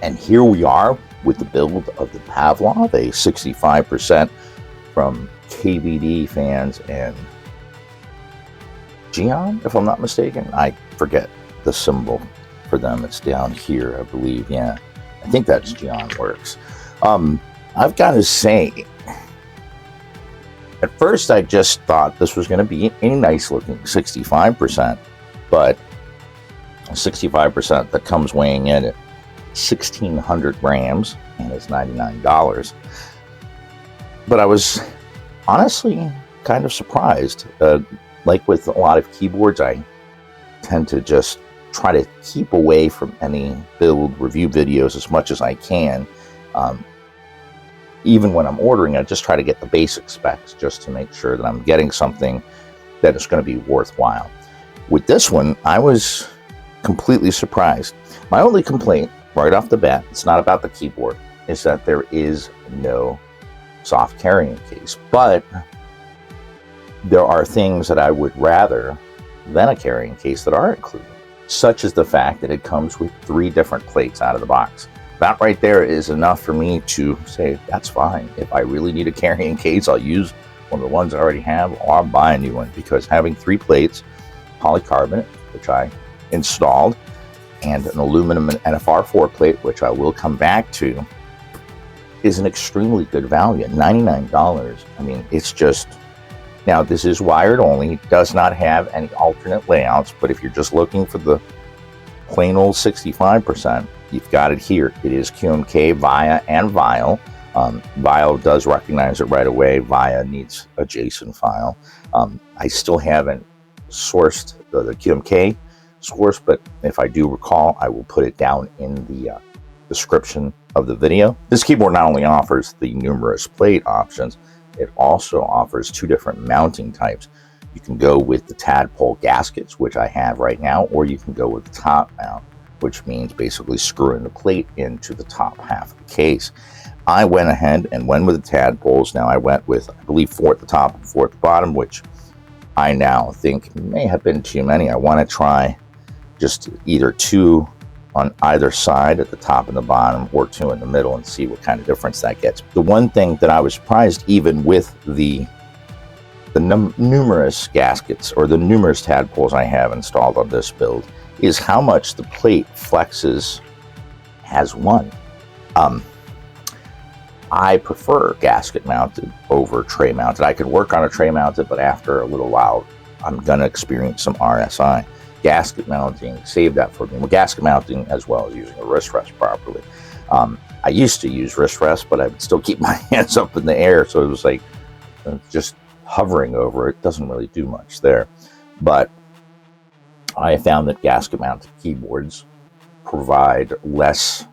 And here we are with the build of the Pavlov, a 65% from KBDFans and Geon, if I'm not mistaken. I forget the symbol for them. It's down here, I believe. Yeah, I think that's Geon Works. I've got to say, at first I just thought this was going to be a nice looking 65%, but 65% that comes weighing in at 1,600 grams and it's $99. But I was honestly kind of surprised. Like with a lot of keyboards, I tend to just try to keep away from any build review videos as much as I can. Even when I'm ordering, I just try to get the basic specs just to make sure that I'm getting something that is going to be worthwhile. With this one, I was completely surprised. My only complaint right off the bat, it's not about the keyboard, is that there is no soft carrying case. But there are things that I would rather than a carrying case that are included, such as the fact that it comes with 3 different plates out of the box. That right there is enough for me to say, that's fine. If I really need a carrying case, I'll use one of the ones I already have, or I'll buy a new one, because having 3 plates, polycarbonate, which I installed, and an aluminum NFR4 plate, which I will come back to, is an extremely good value. At $99, I mean, it's just... Now, this is wired only. It does not have any alternate layouts, but if you're just looking for the plain old 65%, you've got it here. It is QMK, VIA, and VIAL. VIAL does recognize it right away. VIA needs a JSON file. I still haven't sourced the QMK source, but if I do recall, I will put it down in the description of the video. This keyboard not only offers the numerous plate options, it also offers 2 different mounting types. You can go with the tadpole gaskets, which I have right now, or you can go with the top mount, which means basically screwing the plate into the top half of the case. I went ahead and went with the tadpoles. Now I went with, I believe, 4 at the top and 4 at the bottom, which I now think may have been too many. I want to try just either 2 on either side at the top and the bottom, or 2 in the middle, and see what kind of difference that gets. The one thing that I was surprised, even with the numerous gaskets or the numerous tadpoles I have installed on this build, is how much the plate flexes as one. I prefer gasket mounted over tray mounted. I could work on a tray mounted, but after a little while, I'm going to experience some RSI. Gasket mounting, save that for me. Well, gasket mounting as well as using a wrist rest properly. I used to use wrist rest, but I would still keep my hands up in the air, so it was like just hovering over it doesn't really do much there. But I found that gasket mounted keyboards provide less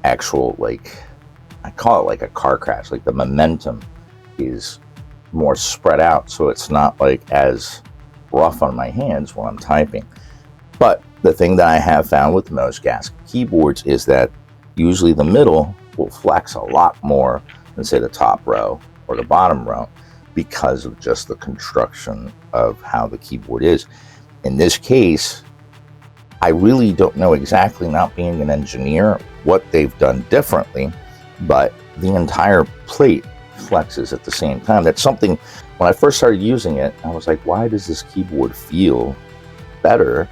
actual, like, I call it like a car crash. Like, the momentum is more spread out, so it's not like as rough on my hands when I'm typing. But the thing that I have found with most gasket keyboards is that usually the middle will flex a lot more than, say, the top row or the bottom row, because of just the construction of how the keyboard is. In this case, I really don't know exactly, not being an engineer, what they've done differently, but the entire plate flexes at the same time. That's something, when I first started using it, I was like, why does this keyboard feel better,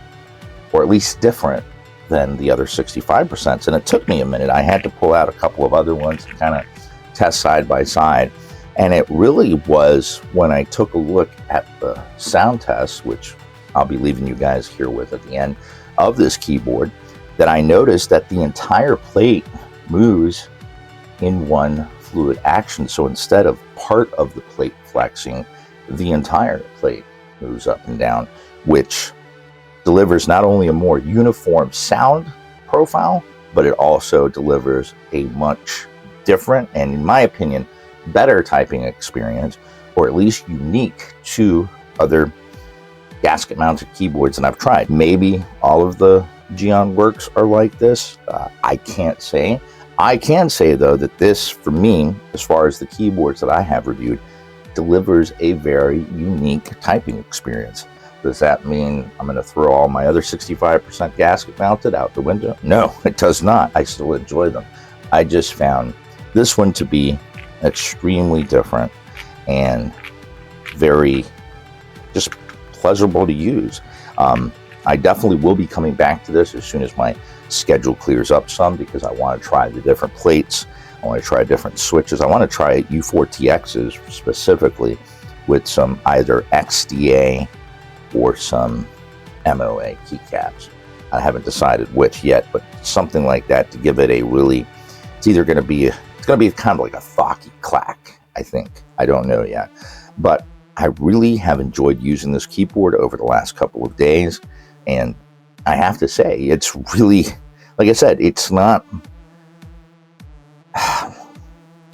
or at least different, than the other 65%? And it took me a minute. I had to pull out a couple of other ones and kind of test side by side. And it really was when I took a look at the sound test, which I'll be leaving you guys here with at the end of this keyboard, that I noticed that the entire plate moves in one fluid action. So instead of part of the plate flexing, the entire plate moves up and down, which delivers not only a more uniform sound profile, but it also delivers a much different, and in my opinion, better typing experience, or at least unique to other gasket mounted keyboards that I've tried. Maybe all of the Geon Works are like this. I can't say. I can say, though, that this, for me, as far as the keyboards that I have reviewed, delivers a very unique typing experience. Does that mean I'm going to throw all my other 65% gasket mounted out the window? No, it does not. I still enjoy them. I just found this one to be extremely different and very just pleasurable to use. I definitely will be coming back to this as soon as my schedule clears up some, because I want to try the different plates. I want to try different switches. I want to try U4TXs specifically with some either XDA or some MOA keycaps. I haven't decided which yet, but something like that to give it a really, it's going to be kind of like a thocky clack, I think. I don't know yet. But I really have enjoyed using this keyboard over the last couple of days. And I have to say, it's really, like I said, it's not, I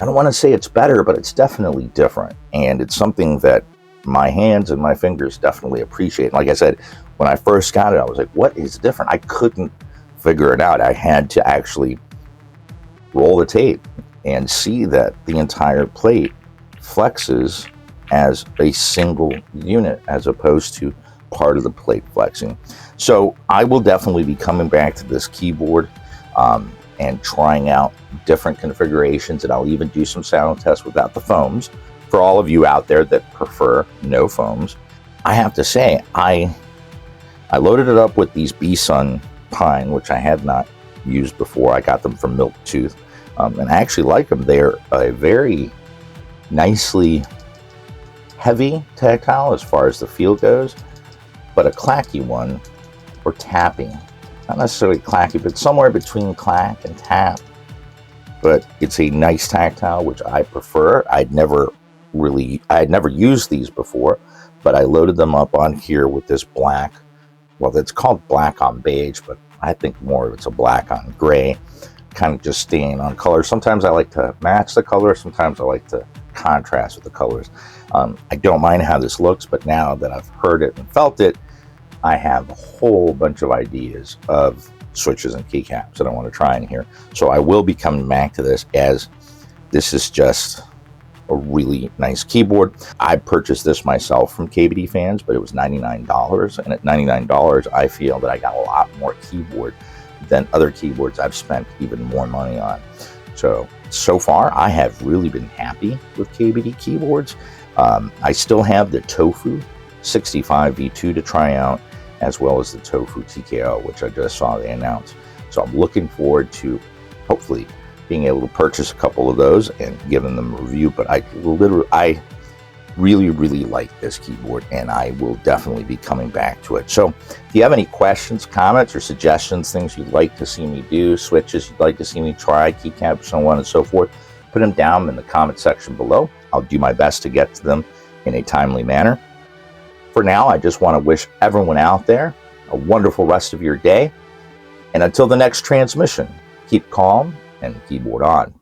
don't want to say it's better, but it's definitely different. And it's something that my hands and my fingers definitely appreciate. Like I said, when I first got it, I was like, what is different? I couldn't figure it out. I had to actually roll the tape and see that the entire plate flexes as a single unit as opposed to part of the plate flexing. So I will definitely be coming back to this keyboard and trying out different configurations, and I'll even do some sound tests without the foams for all of you out there that prefer no foams. I have to say, I loaded it up with these B-Sun Pine, which I had not used before. I got them from Milk Tooth, and I actually like them. They're a very nicely heavy tactile as far as the feel goes, but a clacky one for tapping. Not necessarily clacky, but somewhere between clack and tap. But it's a nice tactile, which I prefer. I had never used these before, but I loaded them up on here with this black, well, it's called black on beige, but I think more of it's a black on gray, kind of just staying on color. Sometimes I like to match the color, sometimes I like to contrast with the colors. I don't mind how this looks, but now that I've heard it and felt it, I have a whole bunch of ideas of switches and keycaps that I want to try in here. So I will be coming back to this, as this is just a really nice keyboard. I purchased this myself from KBDFans, but it was $99, and at $99 I feel that I got a lot more keyboard than other keyboards I've spent even more money on. So far I have really been happy with KBD keyboards. I still have the Tofu 65 V2 to try out, as well as the Tofu TKO, which I just saw they announced. So I'm looking forward to hopefully being able to purchase a couple of those and giving them a review. But I really like this keyboard, and I will definitely be coming back to it. So if you have any questions, comments, or suggestions, things you'd like to see me do, switches you'd like to see me try, keycaps, so on and so forth, put them down in the comment section below. I'll do my best to get to them in a timely manner. For now, I just want to wish everyone out there a wonderful rest of your day. And until the next transmission, keep calm and keyboard on.